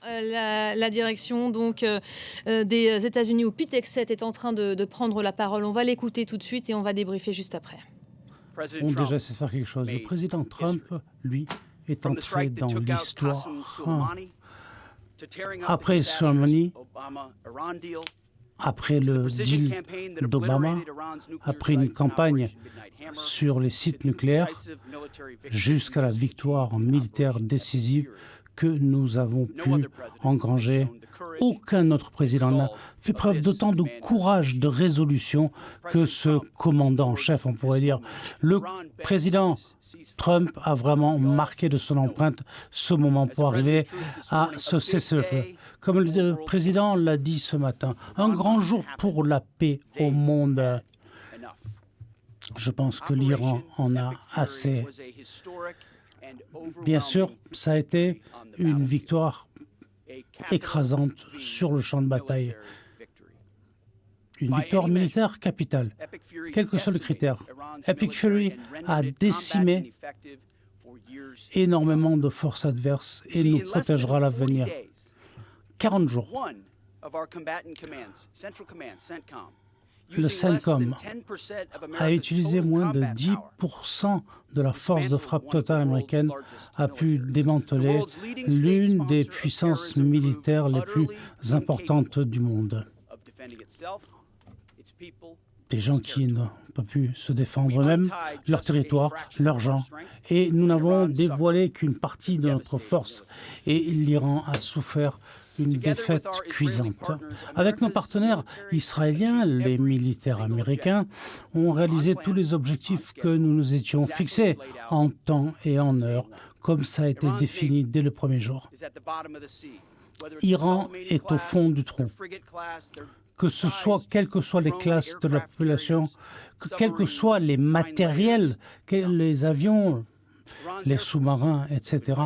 la direction donc des États-Unis, où Pete Hegseth est en train de prendre la parole. On va l'écouter tout de suite et on va débriefer juste après. On déjà sait faire quelque chose. Le président Trump, lui, est entré dans l'histoire. Après Soleimani, après le deal d'Obama, après une campagne sur les sites nucléaires, jusqu'à la victoire militaire décisive que nous avons pu engranger. Aucun autre président n'a fait preuve d'autant de courage, de résolution que ce commandant en chef, on pourrait dire. Le président Trump a vraiment marqué de son empreinte ce moment pour arriver à ce cessez-le-feu. Comme le président l'a dit ce matin, un grand jour pour la paix au monde. Je pense que l'Iran en a assez. Bien sûr, ça a été une victoire écrasante sur le champ de bataille. Une victoire militaire capitale, quel que soit le critère. Epic Fury a décimé énormément de forces adverses et nous protégera à l'avenir. 40 jours. Le CENTCOM a utilisé moins de 10% de la force de frappe totale américaine, a pu démanteler l'une des puissances militaires les plus importantes du monde. Des gens qui n'ont pas pu se défendre eux-mêmes, leur territoire, leurs gens. Et nous n'avons dévoilé qu'une partie de notre force. Et l'Iran a souffert une défaite cuisante. Avec nos partenaires israéliens, les militaires américains ont réalisé tous les objectifs que nous nous étions fixés en temps et en heure, comme ça a été défini dès le premier jour. Iran est au fond du trou. Que ce soit, quelles que soient les classes de la population, quels que soient les matériels, les avions, les sous-marins, etc.,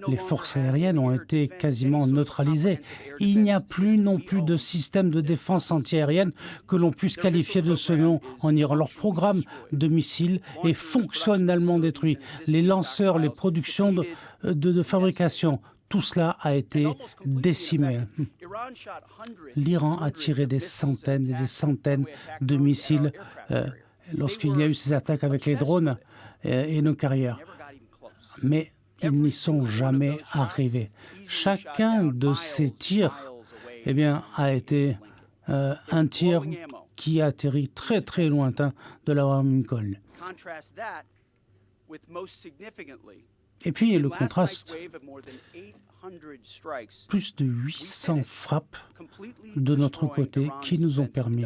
les forces aériennes ont été quasiment neutralisées. Il n'y a plus non plus de système de défense antiaérienne que l'on puisse qualifier de ce nom en Iran. Leur programme de missiles est fonctionnellement détruit. Les lanceurs, les productions de fabrication, tout cela a été décimé. L'Iran a tiré des centaines et des centaines de missiles lorsqu'il y a eu ces attaques avec les drones et nos carrières. Mais ils n'y sont jamais arrivés. Chacun de ces tirs a été un tir qui a atterri très très lointain de l'Abraham Lincoln. Et puis le contraste, plus de 800 frappes de notre côté qui nous ont permis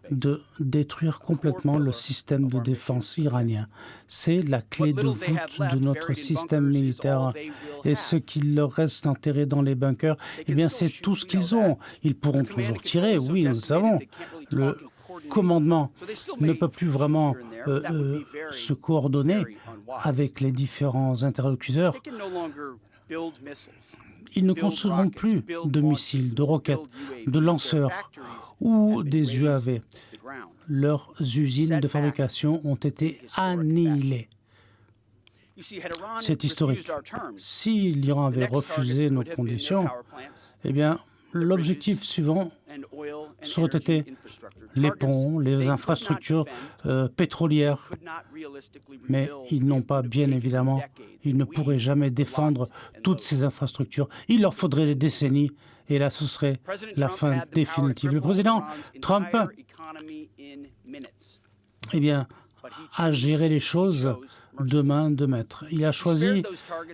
de détruire complètement le système de défense iranien. C'est la clé de voûte de notre système militaire. Et ce qu'il leur reste enterré dans les bunkers, c'est tout ce qu'ils ont. Ils pourront toujours tirer, oui, nous le savons. Le commandement ne peut plus vraiment se coordonner avec les différents interlocuteurs. Ils ne construiront plus de missiles, de roquettes, de lanceurs ou des UAV. Leurs usines de fabrication ont été annihilées. C'est historique. Si l'Iran avait refusé nos conditions, l'objectif suivant serait été les ponts, les infrastructures pétrolières. Mais ils n'ont pas, bien évidemment, ils ne pourraient jamais défendre toutes ces infrastructures. Il leur faudrait des décennies et là, ce serait la fin définitive. Le président Trump a géré les choses de main de maître. Il a choisi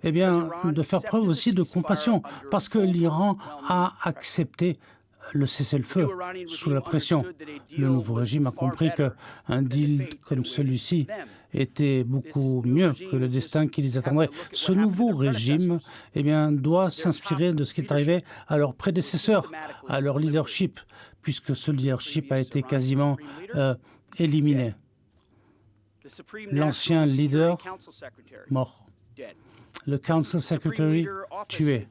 de faire preuve aussi de compassion parce que l'Iran a accepté le cessez-le-feu sous la pression. Le nouveau régime a compris qu'un deal comme celui-ci était beaucoup mieux que le destin qui les attendrait. Ce nouveau régime doit s'inspirer de ce qui est arrivé à leurs prédécesseurs, à leur leadership, puisque ce leadership a été quasiment éliminé. L'ancien leader, mort. Le Council Secretary, tué.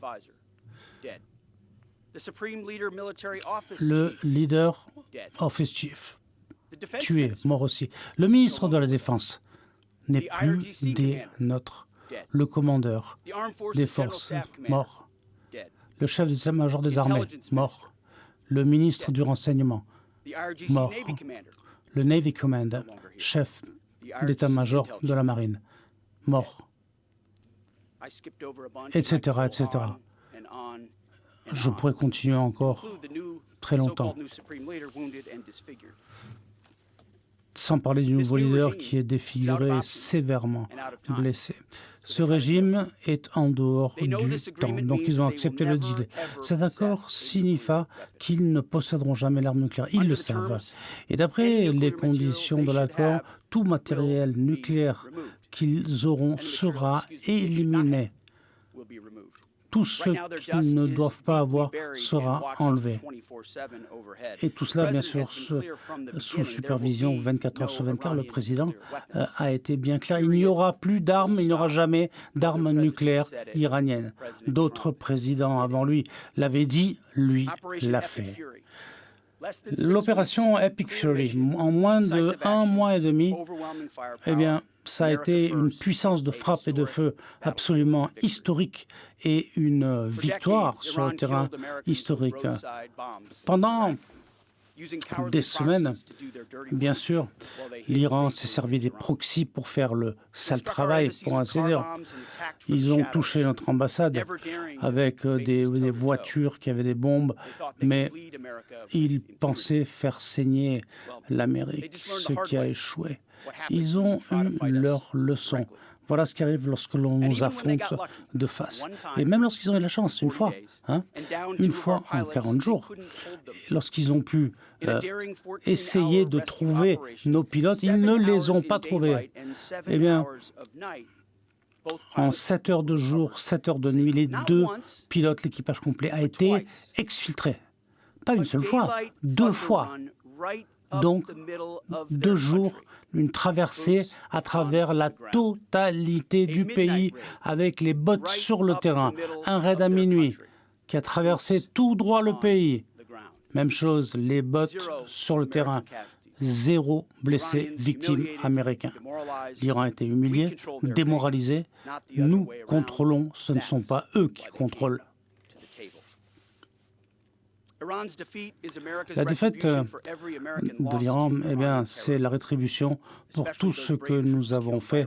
Le leader Office Chief, tué, mort aussi. Le ministre de la Défense n'est plus des nôtres. Le commandeur des forces, mort. Le chef d'état-major des armées, mort. Le ministre du renseignement, mort. Le Navy Commander, chef d'état-major de la marine, mort. Etc., etc. Je pourrais continuer encore très longtemps. Sans parler du nouveau leader qui est défiguré, sévèrement blessé. Ce régime est en dehors du temps, donc ils ont accepté le deal. Cet accord signifie qu'ils ne posséderont jamais l'arme nucléaire, ils le savent. Et d'après les conditions de l'accord, tout matériel nucléaire qu'ils auront sera éliminé. Tout ce qu'ils ne doivent pas avoir sera enlevé. Et tout cela, bien sûr, sous supervision 24 heures sur 24. Le président a été bien clair. Il n'y aura plus d'armes, il n'y aura jamais d'armes nucléaires iraniennes. D'autres présidents avant lui l'avaient dit, lui l'a fait. L'opération Epic Fury, en moins d'1 mois et demi, eh bien, ça a été une puissance de frappe et de feu absolument historique et une victoire sur le terrain historique. Pendant des semaines, bien sûr, l'Iran s'est servi des proxys pour faire le sale travail, pour ainsi dire. Ils ont touché notre ambassade avec des voitures qui avaient des bombes, mais ils pensaient faire saigner l'Amérique, ce qui a échoué. Ils ont eu leur leçon. Voilà ce qui arrive lorsque l'on nous affronte de face. Et même lorsqu'ils ont eu la chance, une fois en 40 jours, lorsqu'ils ont pu essayer de trouver nos pilotes, ils ne les ont pas trouvés. Eh bien, en 7 heures de jour, 7 heures de nuit, les 2 pilotes, l'équipage complet, a été exfiltré. Pas une seule fois, 2 fois. Donc, 2 jours, une traversée à travers la totalité du pays avec les bots sur le terrain. Un raid à minuit qui a traversé tout droit le pays. Même chose, les bots sur le terrain. 0 blessés, victimes américains. L'Iran a été humilié, démoralisé. Nous contrôlons, ce ne sont pas eux qui contrôlent. La défaite de l'Iran, eh bien, c'est la rétribution pour tout ce que nous avons fait.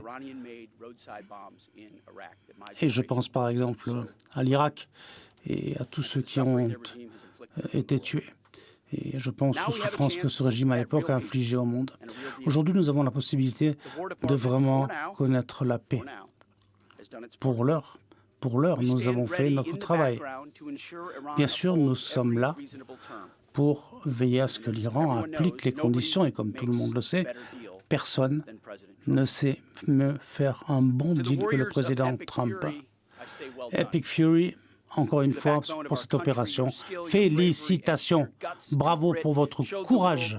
Et je pense par exemple à l'Irak et à tous ceux qui ont été tués. Et je pense aux souffrances que ce régime à l'époque a infligées au monde. Aujourd'hui, nous avons la possibilité de vraiment connaître la paix. Pour l'heure, nous avons fait notre travail. Bien sûr, nous sommes là pour veiller à ce que l'Iran applique les conditions, et comme tout le monde le sait, personne ne sait mieux faire un bon deal que le président Trump. Epic Fury, encore une fois, pour cette opération, félicitations, bravo pour votre courage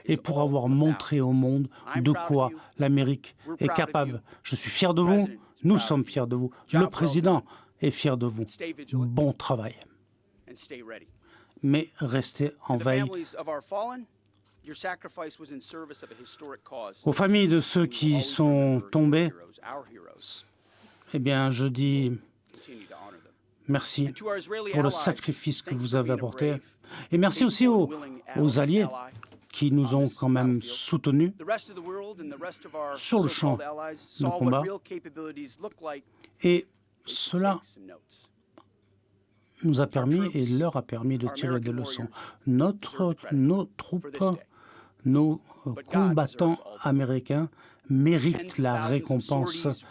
et pour avoir montré au monde de quoi l'Amérique est capable. Je suis fier de vous. Nous sommes fiers de vous. Le président est fier de vous. Bon travail. Mais restez en veille. Aux familles de ceux qui sont tombés, eh bien, je dis merci pour le sacrifice que vous avez apporté. Et merci aussi aux alliés qui nous ont quand même soutenus sur le champ de combat. Et cela nous a permis et leur a permis de tirer des leçons. Nos troupes, nos combattants américains méritent la récompense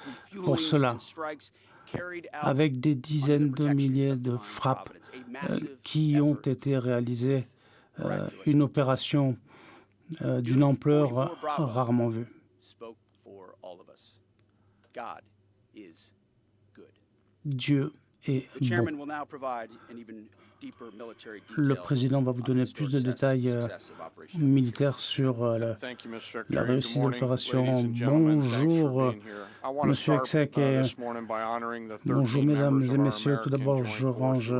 pour cela, avec des dizaines de milliers de frappes qui ont été réalisées, une opération d'une ampleur rarement vue. Dieu est bon. Le président va vous donner plus de détails militaires sur la réussite de l'opération. Bonjour, Monsieur Exek, et bonjour, mesdames et messieurs. Tout d'abord, je range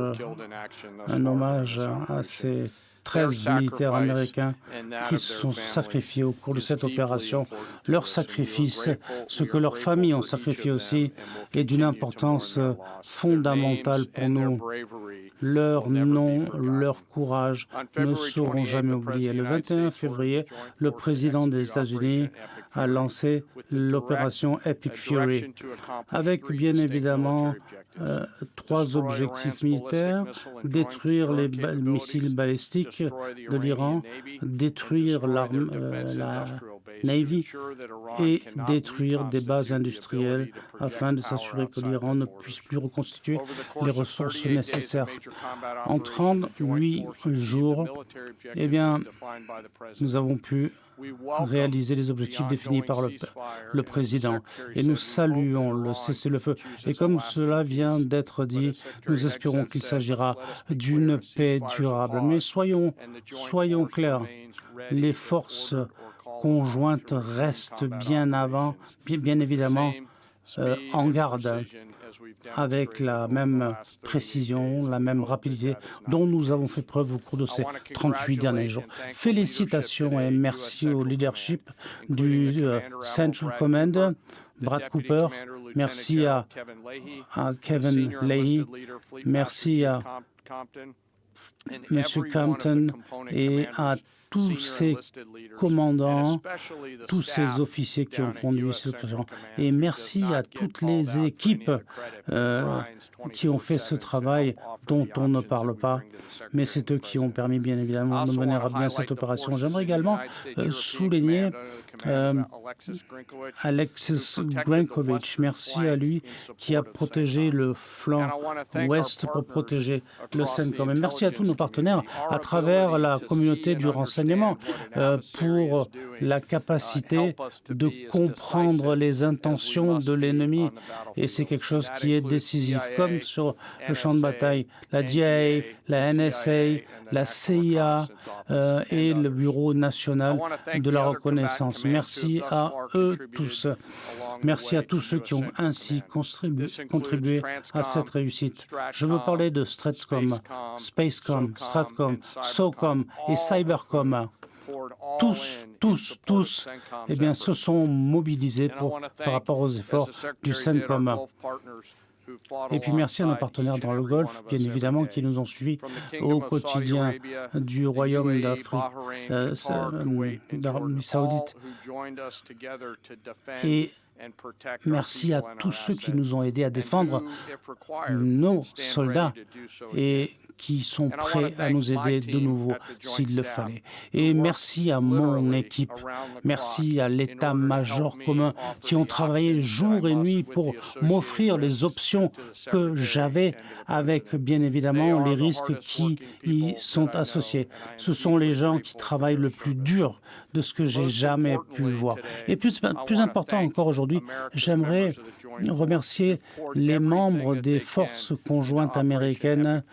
un hommage à ces 13 militaires américains qui se sont sacrifiés au cours de cette opération. Leur sacrifice, ce que leurs familles ont sacrifié aussi, est d'une importance fondamentale pour nous. Leur nom, leur courage ne seront jamais oubliés. Le 21 février, le président des États-Unis a lancé l'opération Epic Fury, avec bien évidemment 3 objectifs militaires: détruire les missiles balistiques de l'Iran, détruire la Navy et détruire des bases industrielles afin de s'assurer que l'Iran ne puisse plus reconstituer les ressources nécessaires. En 38 jours, eh bien, nous avons pu réaliser les objectifs définis par le président. Et nous saluons le cessez-le-feu. Et comme cela vient d'être dit, nous espérons qu'il s'agira d'une paix durable. Mais soyons clairs, les forces conjointes restent bien évidemment en garde, avec la même précision, la même rapidité dont nous avons fait preuve au cours de ces 38 derniers jours. Félicitations et merci au leadership du Central Command, Brad Cooper, merci à Kevin Leahy, merci à M. Compton et à tous ces commandants, tous ces officiers qui ont conduit cette opération. Et merci à toutes les équipes qui ont fait ce travail dont on ne parle pas, mais c'est eux qui ont permis bien évidemment de mener à bien cette opération. J'aimerais également souligner Alexis Grankovich. Merci à lui qui a protégé le flanc ouest pour protéger le CENTCOM. Et merci à tous nos partenaires à travers la communauté du renseignement pour la capacité de comprendre les intentions de l'ennemi. Et c'est quelque chose qui est décisif, comme sur le champ de bataille. La DIA, la NSA, la CIA et le Bureau national de la reconnaissance. Merci à eux tous. Merci à tous ceux qui ont ainsi contribué à cette réussite. Je veux parler de STRATCOM, SpaceCom, STRATCOM, SOCOM et CyberCom. Tous, eh bien, se sont mobilisés par rapport aux efforts du CENTCOM. Et puis merci à nos partenaires dans le Golfe, bien évidemment, qui nous ont suivis au quotidien, du Royaume d'Arabie Saoudite. Et merci à tous ceux qui nous ont aidés à défendre nos soldats et qui sont prêts à nous aider de nouveau s'il le fallait. Et merci à mon équipe, merci à l'état-major commun qui ont travaillé jour et nuit pour m'offrir les options que j'avais, avec bien évidemment les risques qui y sont associés. Ce sont les gens qui travaillent le plus dur de ce que j'ai jamais pu voir. Et plus important encore aujourd'hui, j'aimerais remercier les membres des forces conjointes américaines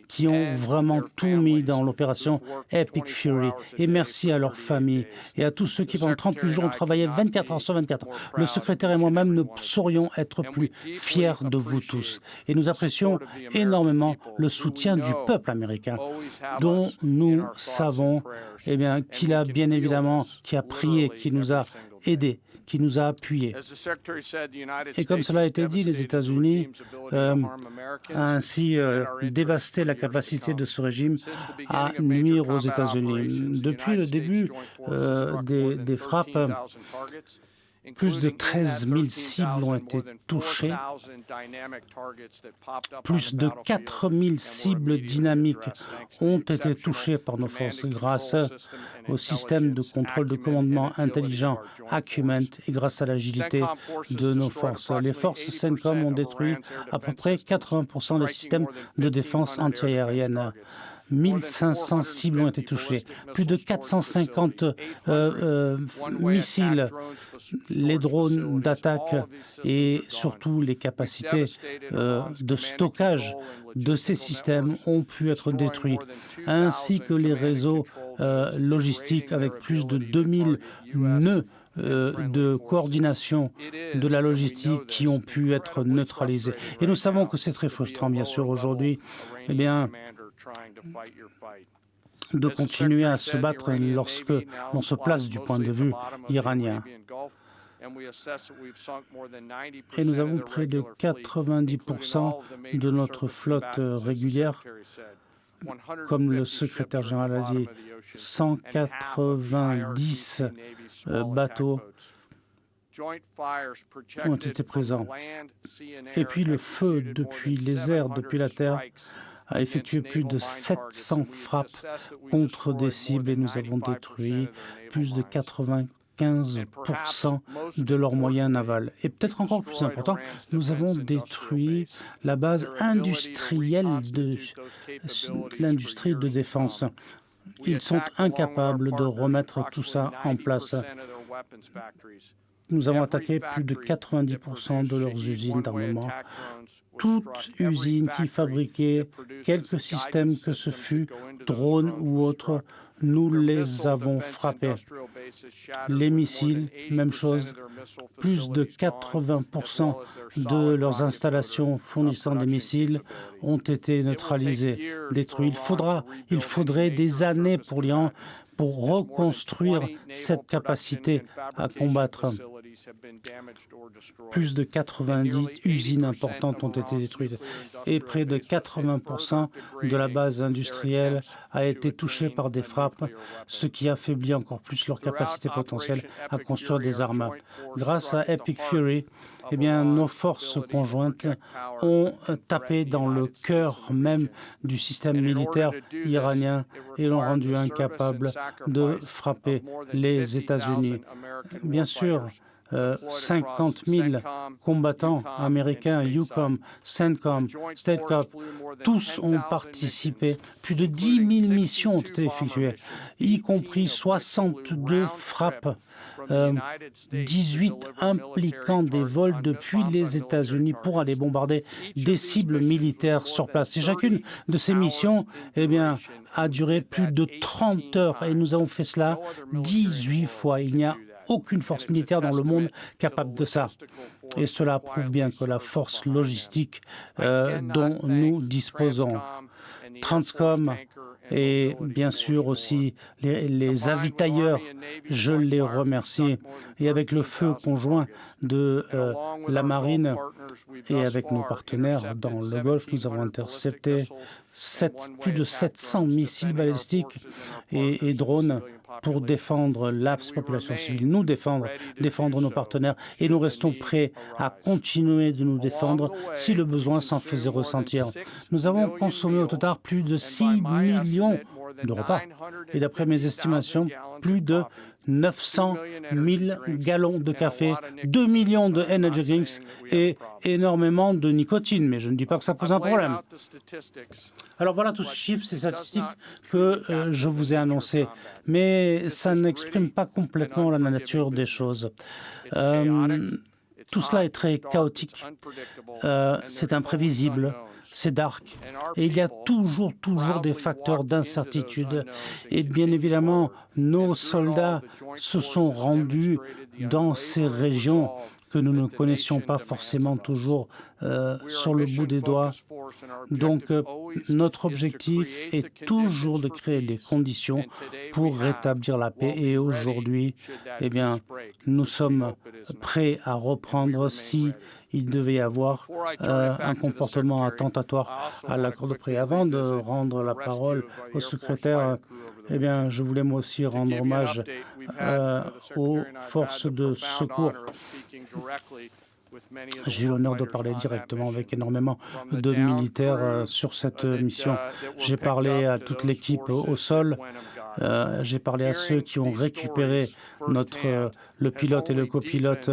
qui ont vraiment tout mis dans l'opération Epic Fury. Et merci à leurs familles et à tous ceux qui, pendant 38 jours, ont travaillé 24 heures sur 24. Le secrétaire et moi-même ne saurions être plus fiers de vous tous. Et nous apprécions énormément le soutien du peuple américain, dont nous savons qu'il a bien évidemment, qui a prié, qui nous a aidés, qui nous a appuyés. Et comme cela a été dit, les États-Unis a ainsi dévasté la capacité de ce régime à nuire aux États-Unis. Depuis le début des frappes, plus de 13 000 cibles ont été touchées. Plus de 4 000 cibles dynamiques ont été touchées par nos forces grâce au système de contrôle de commandement intelligent Acumen et grâce à l'agilité de nos forces. Les forces CENTCOM ont détruit à peu près 80% des systèmes de défense antiaérienne. 1500 cibles ont été touchées, plus de 450 missiles, les drones d'attaque et surtout les capacités de stockage de ces systèmes ont pu être détruits, ainsi que les réseaux logistiques avec plus de 2000 nœuds de coordination de la logistique qui ont pu être neutralisés. Et nous savons que c'est très frustrant, bien sûr, aujourd'hui, de continuer à se battre lorsque l'on se place du point de vue iranien. Et nous avons près de 90% de notre flotte régulière, comme le secrétaire général a dit, 190 bateaux ont été présents. Et puis le feu depuis les airs, depuis la terre, a effectué plus de 700 frappes contre des cibles et nous avons détruit plus de 95% de leurs moyens navals. Et peut-être encore plus important, nous avons détruit la base industrielle de l'industrie de défense. Ils sont incapables de remettre tout ça en place. Nous avons attaqué plus de 90% de leurs usines d'armement. Toute usine qui fabriquait quelques systèmes, que ce fût drones ou autres, nous les avons frappés. Les missiles, même chose. Plus de 80% de leurs installations fournissant des missiles ont été neutralisées, détruites. Il faudrait des années pour l'Iran pour reconstruire cette capacité à combattre. Plus de 90 usines importantes ont été détruites et près de 80% de la base industrielle a été touchée par des frappes, ce qui affaiblit encore plus leur capacité potentielle à construire des armes. Grâce à Epic Fury, nos forces conjointes ont tapé dans le cœur même du système militaire iranien et l'ont rendu incapable de frapper les États-Unis. Bien sûr, 50 000 combattants américains, EUCOM, CENTCOM, STATECOM, tous ont participé. Plus de 10 000 missions ont été effectuées, y compris 62 frappes, 18 impliquant des vols depuis les États-Unis pour aller bombarder des cibles militaires sur place. Et chacune de ces missions a duré plus de 30 heures et nous avons fait cela 18 fois. Il n'y a aucune force militaire dans le monde capable de ça. Et cela prouve bien que la force logistique dont nous disposons, Transcom et bien sûr aussi les avitailleurs, je les remercie. Et avec le feu conjoint de la marine et avec nos partenaires dans le Golfe, nous avons intercepté plus de 700 missiles balistiques et drones pour défendre la population civile, nous défendre nos partenaires. Et nous restons prêts à continuer de nous défendre si le besoin s'en faisait ressentir. Nous avons consommé au total plus de 6 millions de repas. Et d'après mes estimations, plus de 900 000 gallons de café, 2 millions de energy drinks et énormément de nicotine. Mais je ne dis pas que ça pose un problème. Alors voilà tous ces chiffres, ces statistiques que je vous ai annoncés. Mais ça n'exprime pas complètement la nature des choses. Tout cela est très chaotique. C'est imprévisible. C'est dark. Et il y a toujours des facteurs d'incertitude. Et bien évidemment, nos soldats se sont rendus dans ces régions que nous ne connaissions pas forcément toujours sur le bout des doigts. Donc, notre objectif est toujours de créer les conditions pour rétablir la paix. Et aujourd'hui, nous sommes prêts à reprendre si il devait y avoir un comportement attentatoire à l'accord de paix. Avant de rendre la parole au secrétaire, je voulais moi aussi rendre hommage aux forces de secours. J'ai eu l'honneur de parler directement avec énormément de militaires sur cette mission. J'ai parlé à toute l'équipe au sol, j'ai parlé à ceux qui ont récupéré le pilote et le copilote.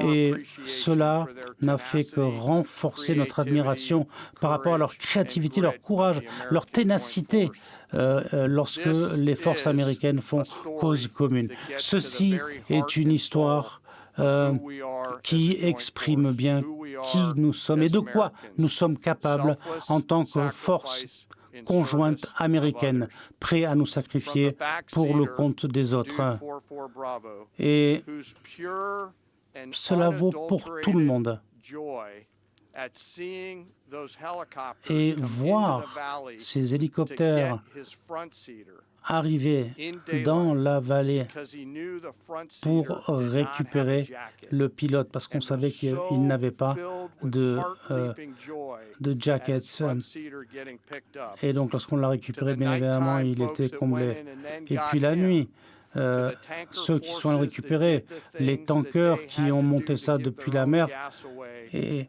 Et cela n'a fait que renforcer notre admiration par rapport à leur créativité, leur courage, leur ténacité lorsque les forces américaines font cause commune. Ceci est une histoire qui exprime bien qui nous sommes et de quoi nous sommes capables en tant que force conjointe américaine, prêts à nous sacrifier pour le compte des autres. Et cela vaut pour tout le monde. Et voir ces hélicoptères arriver dans la vallée pour récupérer le pilote, parce qu'on savait qu'il n'avait pas de jacket. Et donc, lorsqu'on l'a récupéré, bien évidemment, il était comblé. Et puis la nuit, ceux qui sont récupérés, les tankers qui ont monté ça depuis la mer, et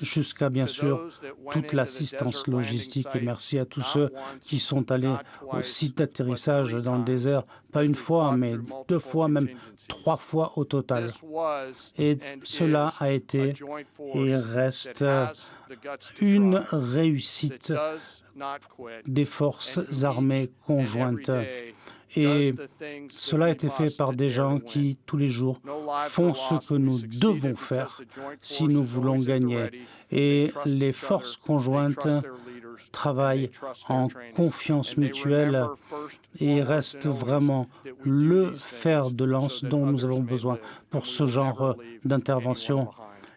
jusqu'à bien sûr toute l'assistance logistique. Et merci à tous ceux qui sont allés au site d'atterrissage dans le désert, pas une fois, mais 2 fois, même 3 fois au total. Et cela a été et reste une réussite des forces armées conjointes. Et cela a été fait par des gens qui, tous les jours, font ce que nous devons faire si nous voulons gagner. Et les forces conjointes travaillent en confiance mutuelle et restent vraiment le fer de lance dont nous avons besoin pour ce genre d'intervention.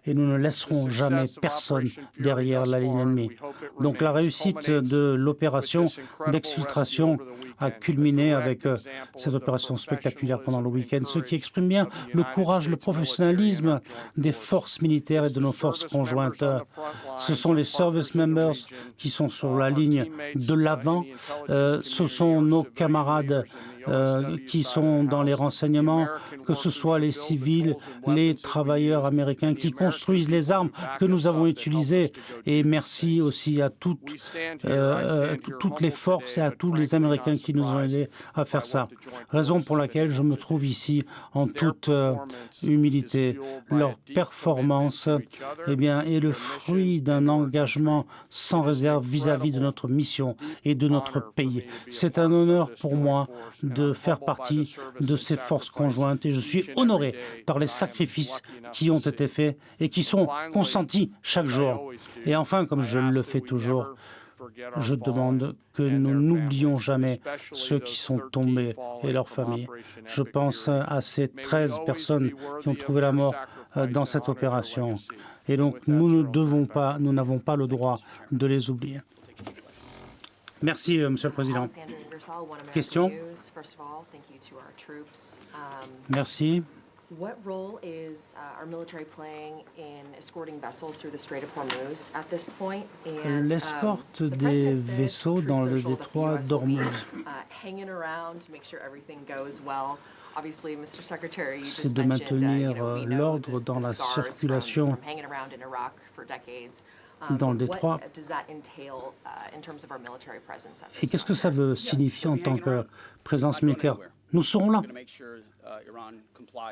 Et nous ne laisserons jamais personne derrière la ligne ennemie. Donc la réussite de l'opération d'exfiltration a culminé avec cette opération spectaculaire pendant le week-end, ce qui exprime bien le courage, le professionnalisme des forces militaires et de nos forces conjointes. Ce sont les service members qui sont sur la ligne de l'avant, ce sont nos camarades qui sont dans les renseignements, que ce soit les civils, les travailleurs américains qui construisent les armes que nous avons utilisées. Et merci aussi à toutes les forces et à tous les Américains qui nous ont aidés à faire ça. Raison pour laquelle je me trouve ici en toute humilité. Leur performance est le fruit d'un engagement sans réserve vis-à-vis de notre mission et de notre pays. C'est un honneur pour moi de faire partie de ces forces conjointes et je suis honoré par les sacrifices qui ont été faits et qui sont consentis chaque jour. Et enfin, comme je le fais toujours, je demande que nous n'oublions jamais ceux qui sont tombés et leurs familles. Je pense à ces 13 personnes qui ont trouvé la mort dans cette opération. Et donc, nous n'avons pas le droit de les oublier. Merci, Monsieur le Président. Question? Merci. What role is our military playing in escorting vessels through the Strait of Hormuz at this point? L'escorte des vaisseaux dans le détroit d'Ormuz. C'est de maintenir l'ordre dans la circulation dans le détroit. Et qu'est-ce que ça veut signifier en tant que présence militaire? Nous serons là.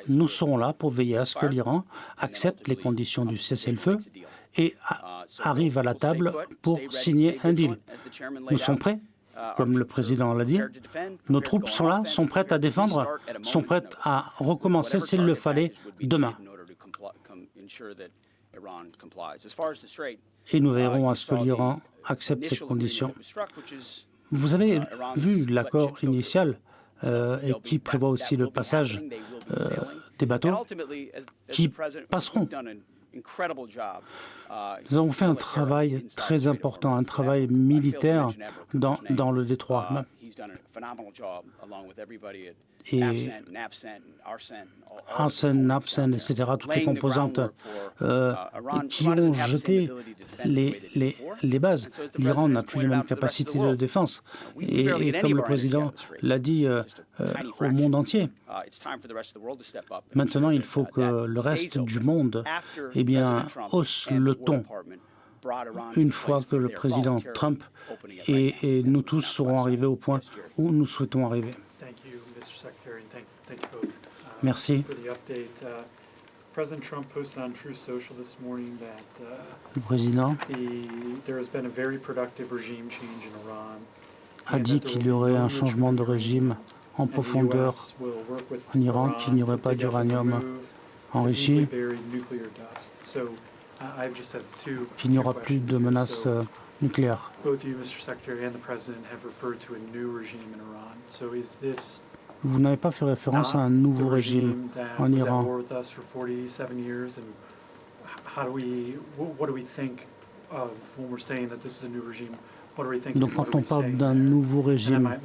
Nous serons là pour veiller à ce que l'Iran accepte les conditions du cessez-le-feu et arrive à la table pour signer un deal. Nous sommes prêts, comme le président l'a dit. Nos troupes sont là, sont prêtes à défendre, sont prêtes à recommencer s'il le fallait demain. Et nous veillerons à ce que l'Iran accepte ces conditions. Vous avez vu l'accord initial et qui prévoit aussi le passage des bateaux qui passeront. Nous avons fait un travail très important, un travail militaire dans le détroit. Et Arsen, Napsen, etc., toutes les composantes qui ont jeté les bases. L'Iran n'a plus les mêmes capacités de défense. Et comme le président l'a dit au monde entier, maintenant il faut que le reste du monde hausse le ton une fois que le président Trump et nous tous serons arrivés au point où nous souhaitons arriver. Merci. Le président a dit qu'il y aurait un changement de régime en profondeur en Iran, qu'il n'y aurait pas d'uranium enrichi, qu'il n'y aura plus de menaces nucléaires. Vous n'avez pas fait référence à un nouveau régime en Iran. Donc quand on parle d'un nouveau régime,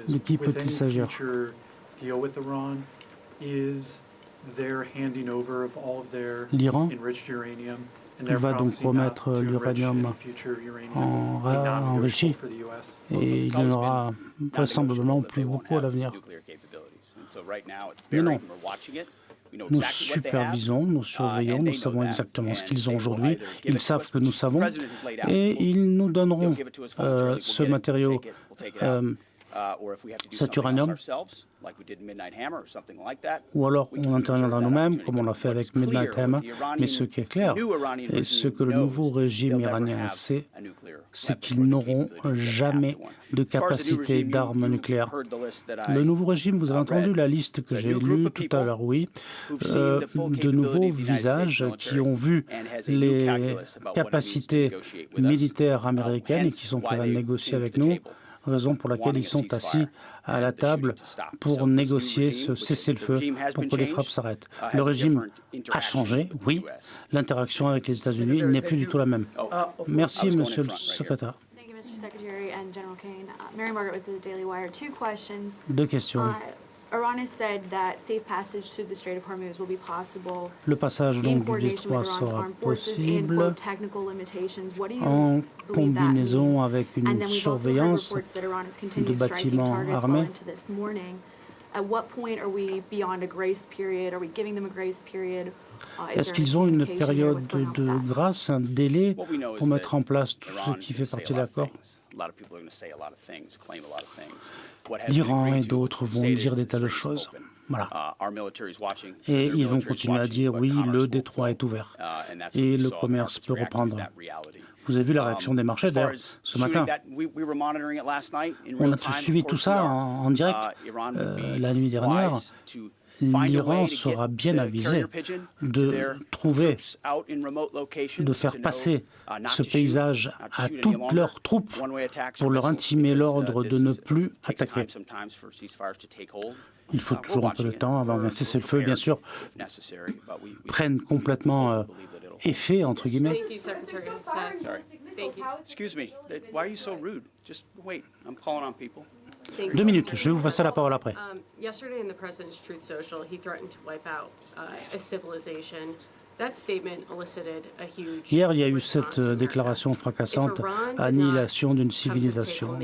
de qui peut-il s'agir? L'Iran va donc remettre l'uranium enrichi et il n'y en aura vraisemblablement plus beaucoup à l'avenir. Mais non. Nous supervisons, nous surveillons, nous savons exactement ce qu'ils ont aujourd'hui, ils savent que nous savons et ils nous donneront ce matériau, cet uranium, ou alors on interviendra nous-mêmes, comme on l'a fait avec Midnight Hammer. Mais ce qui est clair, et ce que le nouveau régime iranien sait, c'est qu'ils n'auront jamais de capacité d'armes nucléaires. Le nouveau régime, vous avez entendu la liste que j'ai lue tout à l'heure, oui, de nouveaux visages qui ont vu les capacités militaires américaines et qui sont prêts à négocier avec nous, raison pour laquelle ils sont assis à la table pour négocier ce cessez-le-feu pour que les frappes s'arrêtent. Le régime a changé, oui. L'interaction avec les États-Unis n'est plus du tout la même. Merci, Monsieur le secrétaire. Mr. Secretary and General Kane. Mary Margaret with the Daily Wire. 2 questions. 2 questions. Iran has said that safe passage through the Strait of Hormuz will be possible. Le passage donc du détroit sera possible en combinaison avec une surveillance de bâtiments armés. At what point are we beyond a grace period? Are we giving them a grace period? Est-ce qu'ils ont une période de grâce, un délai pour mettre en place tout ce qui fait partie de l'accord? L'Iran et d'autres vont dire des tas de choses. Voilà. Et ils vont continuer à dire oui, le détroit est ouvert et le commerce peut reprendre. Vous avez vu la réaction des marchés d'ailleurs ce matin. On a suivi tout ça en direct la nuit dernière. L'Iran sera bien avisé de trouver, de faire passer ce paysage à toutes leurs troupes pour leur intimer l'ordre de ne plus attaquer. Il faut toujours un peu de temps avant qu'un cessez-le-feu, bien sûr, prenne complètement effet, entre guillemets. Excuse me, why are you so rude? Just wait, I'm calling on people. 2 minutes, je vais vous passer la parole après. Yesterday in the president's Truth Social, he threatened to wipe out a civilization. That statement elicited a huge. Hier, il y a eu cette déclaration fracassante, annihilation d'une civilisation.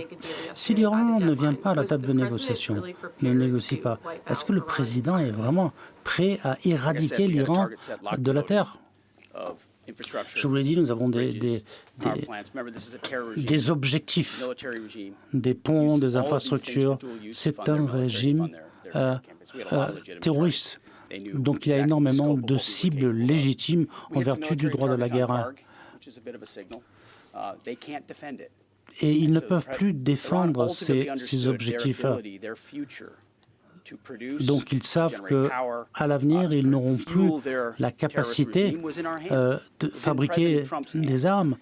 Si l'Iran ne vient pas à la table de négociation, ne négocie pas, est-ce que le président est vraiment prêt à éradiquer l'Iran de la terre? Je vous l'ai dit, nous avons des objectifs, des ponts, des infrastructures. C'est un régime terroriste. Donc il y a énormément de cibles légitimes en vertu du droit de la guerre. Et ils ne peuvent plus défendre ces objectifs. Donc ils savent qu'à l'avenir, ils n'auront plus la capacité de fabriquer des armes.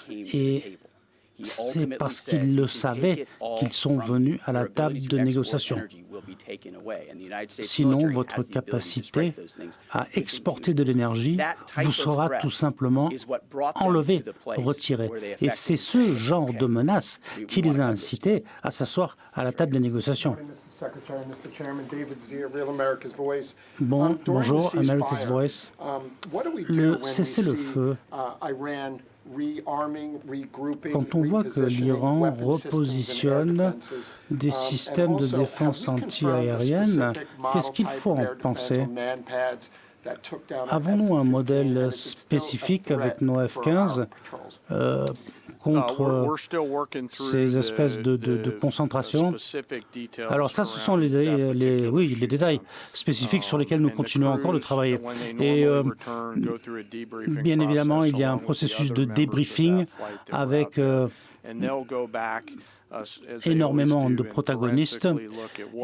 Et c'est parce qu'ils le savaient qu'ils sont venus à la table de négociation. Sinon, votre capacité à exporter de l'énergie vous sera tout simplement enlevée, retirée. Et c'est ce genre de menace qui les a incités à s'asseoir à la table des négociations. Bonjour, America's Voice. Le cessez-le-feu. Quand on voit que l'Iran repositionne des systèmes de défense anti-aérienne, qu'est-ce qu'il faut en penser? Avons-nous un modèle spécifique avec nos F-15 contre ces espèces de concentration? Alors ça, ce sont les détails spécifiques sur lesquels nous continuons encore de travailler. Et bien évidemment, il y a un processus de débriefing avec énormément de protagonistes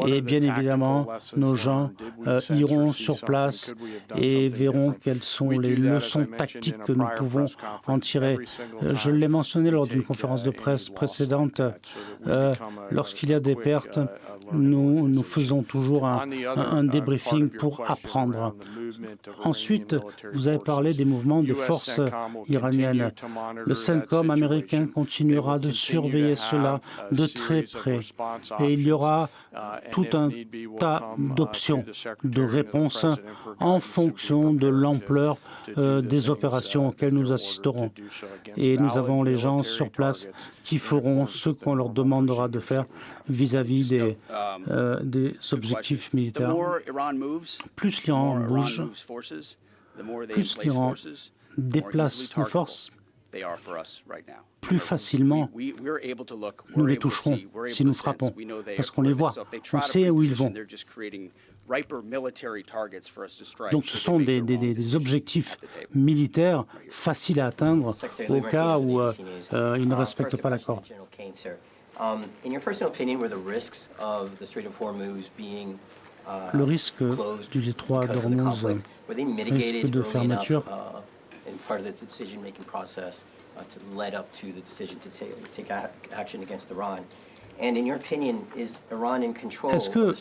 et bien évidemment nos gens iront sur place et verront quelles sont les leçons tactiques que nous pouvons en tirer. Je l'ai mentionné lors d'une conférence de presse précédente, lorsqu'il y a des pertes, nous faisons toujours un débriefing pour apprendre. Ensuite, vous avez parlé des mouvements des forces iraniennes. Le CENTCOM américain continuera de surveiller cela de très près. Et il y aura tout un tas d'options de réponses en fonction de l'ampleur des opérations auxquelles nous assisterons. Et nous avons les gens sur place qui feront ce qu'on leur demandera de faire vis-à-vis des objectifs militaires. Plus l'Iran bouge, plus l'Iran déplace nos forces, plus facilement nous les toucherons si nous frappons, parce qu'on les voit, on sait où ils vont. Donc ce sont des objectifs militaires faciles à atteindre au cas où ils ne respectent pas l'accord. Le risque du détroit d'Ormuz, risque de fermeture, est-ce que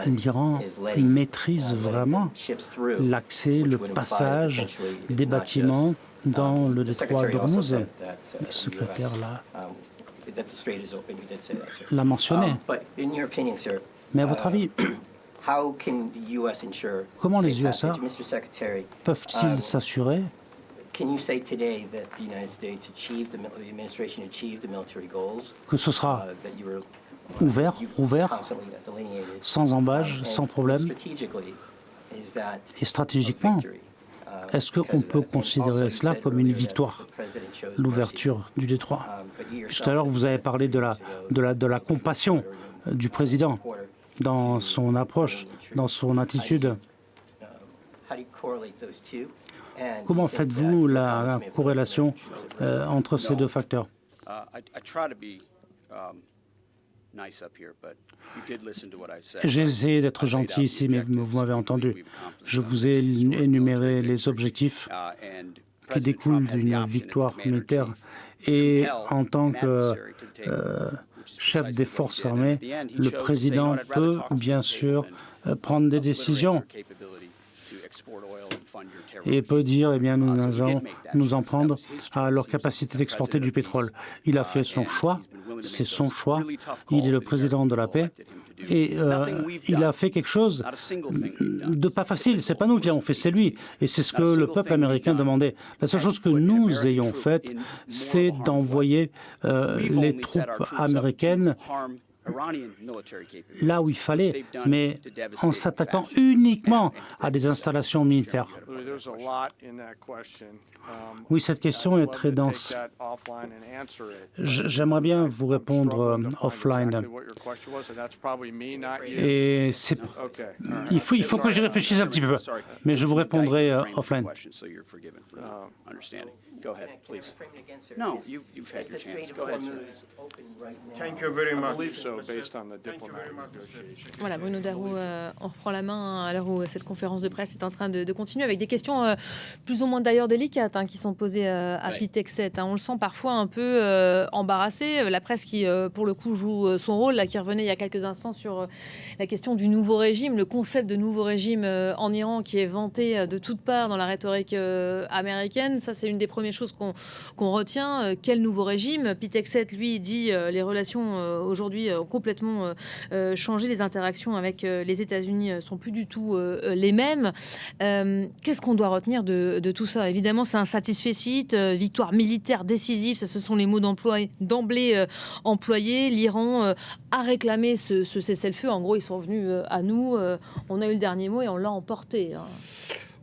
l'Iran maîtrise vraiment l'accès, le passage des bâtiments dans le détroit d'Ormuz? Le secrétaire l'a mentionné. Mais à votre avis, comment les USA peuvent-ils s'assurer que ce sera ouvert, sans embâche, sans problème? Et stratégiquement, est-ce qu'on peut considérer cela comme une victoire, l'ouverture du détroit? Tout à l'heure, vous avez parlé de la compassion du président dans son approche, dans son attitude. Comment faites-vous la corrélation entre ces deux facteurs? J'ai essayé d'être gentil ici, mais vous m'avez entendu. Je vous ai énuméré les objectifs qui découlent d'une victoire militaire. Et en tant que chef des forces armées, le président peut bien sûr prendre des décisions et peut dire, eh bien, nous allons nous en prendre à leur capacité d'exporter du pétrole. Il a fait son choix, c'est son choix, il est le président de la paix, et il a fait quelque chose de pas facile. C'est pas nous qui l'avons fait, c'est lui. Et c'est ce que le peuple américain demandait. La seule chose que nous ayons faite, c'est d'envoyer les troupes américaines là où il fallait, mais en s'attaquant uniquement à des installations militaires. Oui, cette question est très dense. J'aimerais bien vous répondre offline. Et il faut que j'y réfléchisse un petit peu, mais je vous répondrai offline. Go ahead, please. No, you've had your chance. Go ahead, sir. Thank you very much. I believe so, based on the diplomatic negotiations. Voilà, Bruno Darroux, on reprend la main à l'heure où cette conférence de presse est en train de continuer avec des questions plus ou moins d'ailleurs délicates qui sont posées à Pete Hegseth. On le sent parfois un peu embarrassé. La presse qui, pour le coup, joue son rôle, qui revenait il y a quelques instants sur la question du nouveau régime, le concept de nouveau régime en Iran qui est vanté de toutes parts dans la rhétorique américaine. Ça, c'est une des premières choses qu'on retient. Quel nouveau régime? Pete Hegseth, lui, dit les relations aujourd'hui ont complètement changé. Les interactions avec les États-Unis sont plus du tout les mêmes. Qu'est-ce qu'on doit retenir de tout ça? Évidemment, c'est un satisfecit, victoire militaire décisive. Ça, ce sont les mots d'emblée employés. L'Iran a réclamé ce cessez-le-feu. En gros, ils sont venus à nous. On a eu le dernier mot et on l'a emporté.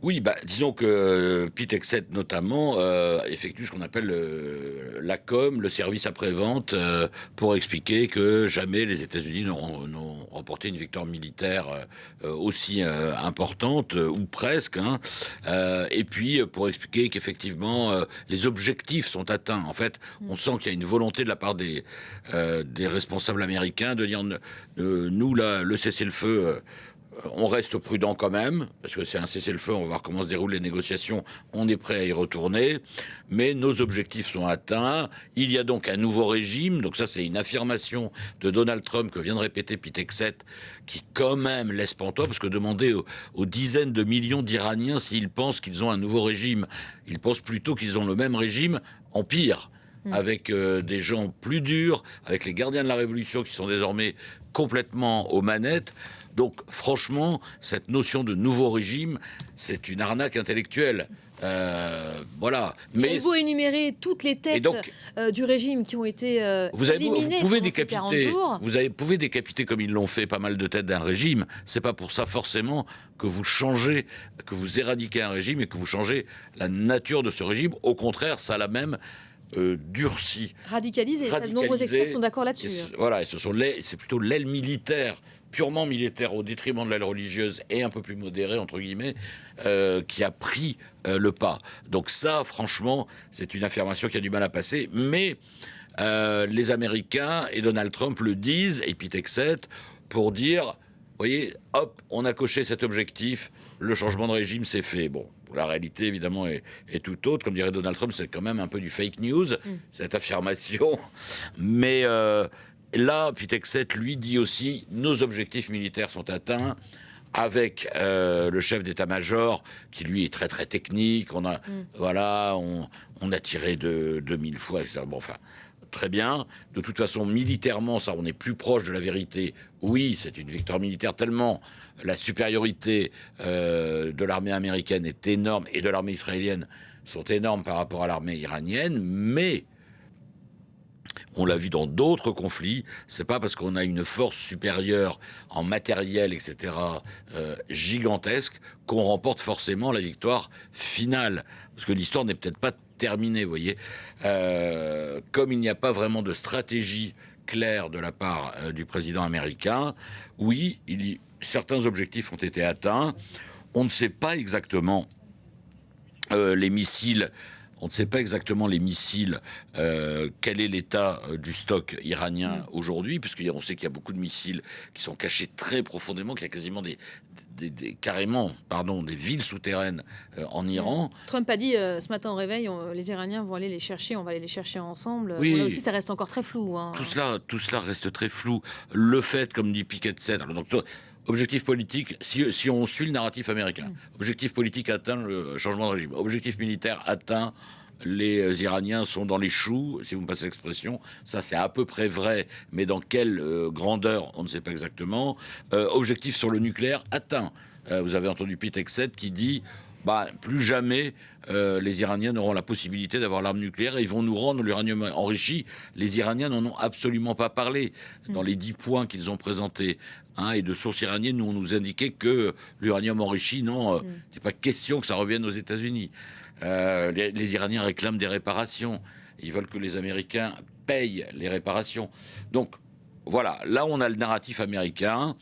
Oui, disons que Pete Hegseth, notamment, effectue ce qu'on appelle l'ACOM, le service après-vente, pour expliquer que jamais les États-Unis n'ont remporté une victoire militaire aussi importante, ou presque. Et puis, pour expliquer qu'effectivement, les objectifs sont atteints. En fait, on sent qu'il y a une volonté de la part des responsables américains de dire, nous, là, le cessez-le-feu... on reste prudent quand même, parce que c'est un cessez-le-feu, on va voir comment se déroulent les négociations, on est prêt à y retourner, mais nos objectifs sont atteints, il y a donc un nouveau régime, donc ça c'est une affirmation de Donald Trump que vient de répéter Pete Hegseth, qui quand même laisse pantois, parce que demander aux dizaines de millions d'Iraniens s'ils pensent qu'ils ont un nouveau régime, ils pensent plutôt qu'ils ont le même régime en pire, avec des gens plus durs, avec les gardiens de la révolution qui sont désormais complètement aux manettes. Donc, franchement, cette notion de nouveau régime, c'est une arnaque intellectuelle. Voilà. Mais vous énumérez toutes les têtes du régime qui ont été éliminées vous pouvez pendant ces 40 jours. Vous pouvez décapiter, comme ils l'ont fait, pas mal de têtes d'un régime. C'est pas pour ça forcément que vous changez, que vous éradiquez un régime et que vous changez la nature de ce régime. Au contraire, ça l'a même durci. Radicalisé. De nombreux experts sont d'accord là-dessus. Voilà, et c'est plutôt l'aile militaire, purement militaire, au détriment de l'aile religieuse et un peu plus modérée, entre guillemets, qui a pris le pas. Donc ça, franchement, c'est une affirmation qui a du mal à passer. Mais les Américains et Donald Trump le disent, et Pete Hegseth, pour dire, vous voyez, hop, on a coché cet objectif, le changement de régime, c'est fait. Bon, la réalité, évidemment, est tout autre. Comme dirait Donald Trump, c'est quand même un peu du fake news, cette affirmation. Mais... là, Pete Hegseth, lui, dit aussi, nos objectifs militaires sont atteints, avec le chef d'état-major, qui lui est très très technique. On a tiré de 2000 fois, etc. Bon, enfin, très bien. De toute façon, militairement, ça, on est plus proche de la vérité. Oui, c'est une victoire militaire, tellement la supériorité de l'armée américaine est énorme, et de l'armée israélienne sont énormes par rapport à l'armée iranienne, mais... on l'a vu dans d'autres conflits, c'est pas parce qu'on a une force supérieure en matériel, etc., gigantesque, qu'on remporte forcément la victoire finale. Parce que l'histoire n'est peut-être pas terminée, vous voyez. Comme il n'y a pas vraiment de stratégie claire de la part du président américain, oui, certains objectifs ont été atteints. On ne sait pas exactement les missiles... On ne sait pas exactement les missiles, quel est l'état du stock iranien aujourd'hui, puisqu'on sait qu'il y a beaucoup de missiles qui sont cachés très profondément, qu'il y a quasiment des villes souterraines en Iran. Trump a dit ce matin au réveil, les Iraniens vont aller les chercher, on va aller les chercher ensemble. Oui. Là aussi, ça reste encore très flou. Tout cela reste très flou. Le fait, comme dit Pete Hegseth, donc objectif politique, si on suit le narratif américain, objectif politique atteint, le changement de régime. Objectif militaire atteint, les Iraniens sont dans les choux, si vous me passez l'expression. Ça, c'est à peu près vrai, mais dans quelle grandeur, on ne sait pas exactement. Objectif sur le nucléaire atteint. Vous avez entendu Pete Hegseth qui dit... plus jamais les Iraniens n'auront la possibilité d'avoir l'arme nucléaire et ils vont nous rendre l'uranium enrichi. Les Iraniens n'en ont absolument pas parlé dans les 10 points qu'ils ont présentés. Et de sources iraniennes, nous, on nous indiquait que l'uranium enrichi, non, c'est pas question que ça revienne aux États-Unis. Les Iraniens réclament des réparations. Ils veulent que les Américains payent les réparations. Donc, voilà, là, on a le narratif américain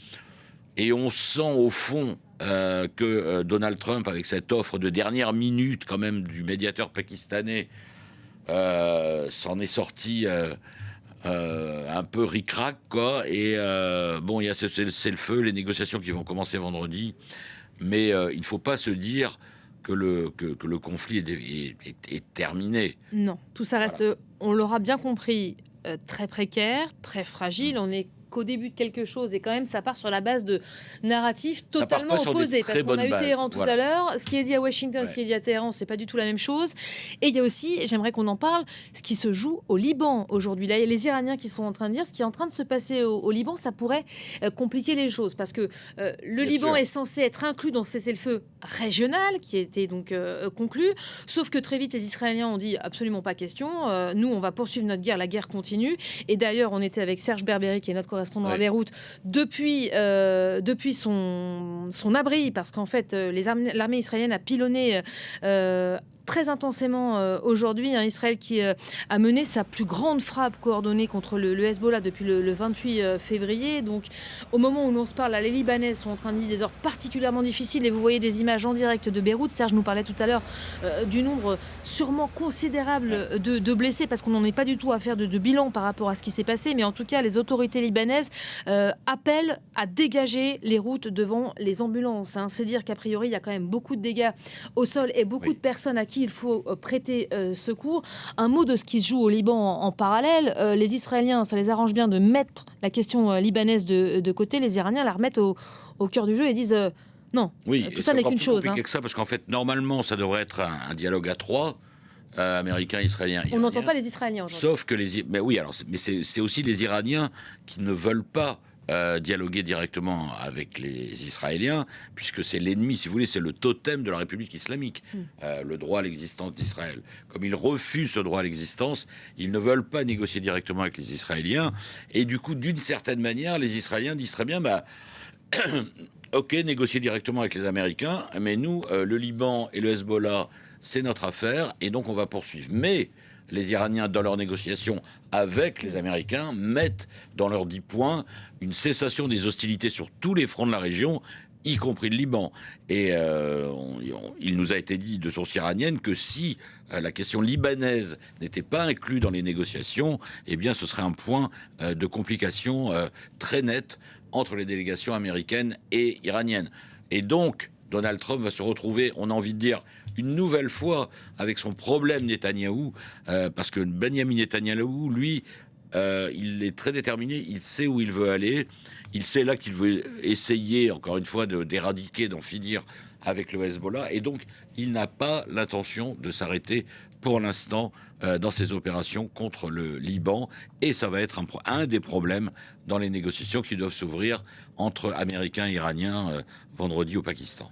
et on sent au fond que Donald Trump, avec cette offre de dernière minute quand même du médiateur pakistanais, s'en est sorti un peu ric-rac, quoi. Et il y a c'est le feu, les négociations qui vont commencer vendredi. Mais il ne faut pas se dire que le conflit est terminé. Non, tout ça reste, on l'aura bien compris, très précaire, très fragile. On est qu'au début de quelque chose et quand même ça part sur la base de narratifs totalement opposés, parce qu'on a eu Téhéran tout à l'heure, ce qui est dit à Washington, ce qui est dit à Téhéran, c'est pas du tout la même chose. Et il y a aussi, j'aimerais qu'on en parle, ce qui se joue au Liban aujourd'hui. Là, il y a les Iraniens qui sont en train de dire ce qui est en train de se passer au Liban, ça pourrait compliquer les choses, parce que le Liban est censé être inclus dans ce cessez-le-feu régional qui a été donc conclu, sauf que très vite les Israéliens ont dit absolument pas question, nous on va poursuivre notre guerre, la guerre continue. Et d'ailleurs on était avec Serge Berberi qui est notre correspondant correspondant Ouais. à Beyrouth, depuis son abri, parce qu'en fait, l'armée israélienne a pilonné très intensément aujourd'hui, Israël qui a mené sa plus grande frappe coordonnée contre le Hezbollah depuis le 28 février. Donc au moment où l'on se parle, là, les Libanais sont en train de vivre des heures particulièrement difficiles et vous voyez des images en direct de Beyrouth. Serge nous parlait tout à l'heure du nombre sûrement considérable de blessés, parce qu'on n'en est pas du tout à faire de bilan par rapport à ce qui s'est passé, mais en tout cas les autorités libanaises appellent à dégager les routes devant les ambulances. C'est dire qu'a priori il y a quand même beaucoup de dégâts au sol et beaucoup de personnes à qui il faut prêter secours. Un mot de ce qui se joue au Liban en parallèle. Les Israéliens, ça les arrange bien de mettre la question libanaise de côté. Les Iraniens la remettent au cœur du jeu et disent non, Oui, tout ça n'est qu'une chose. C'est compliqué que ça, parce qu'en fait, normalement, ça devrait être un dialogue à trois, américains, israéliens, On iraniens. n'entend pas les Israéliens aujourd'hui. Sauf que mais oui, alors, mais c'est aussi les Iraniens qui ne veulent pas dialoguer directement avec les Israéliens, puisque c'est l'ennemi, si vous voulez, c'est le totem de la République islamique, le droit à l'existence d'Israël. Comme ils refusent ce droit à l'existence, ils ne veulent pas négocier directement avec les Israéliens, et du coup, d'une certaine manière, les Israéliens disent très bien, ok, négocier directement avec les Américains, mais nous, le Liban et le Hezbollah, c'est notre affaire, et donc on va poursuivre. Mais les Iraniens, dans leurs négociations avec les Américains, mettent dans leurs 10 points une cessation des hostilités sur tous les fronts de la région, y compris le Liban. Et il nous a été dit de sources iraniennes que si la question libanaise n'était pas inclue dans les négociations, eh bien ce serait un point de complication très net entre les délégations américaines et iraniennes. Et donc, Donald Trump va se retrouver, on a envie de dire, une nouvelle fois avec son problème Netanyahou, parce que Benjamin Netanyahou, lui, il est très déterminé, il sait où il veut aller, il sait là qu'il veut essayer, encore une fois, d'éradiquer, d'en finir avec le Hezbollah, et donc il n'a pas l'intention de s'arrêter pour l'instant dans ses opérations contre le Liban, et ça va être un des problèmes dans les négociations qui doivent s'ouvrir entre Américains et Iraniens vendredi au Pakistan.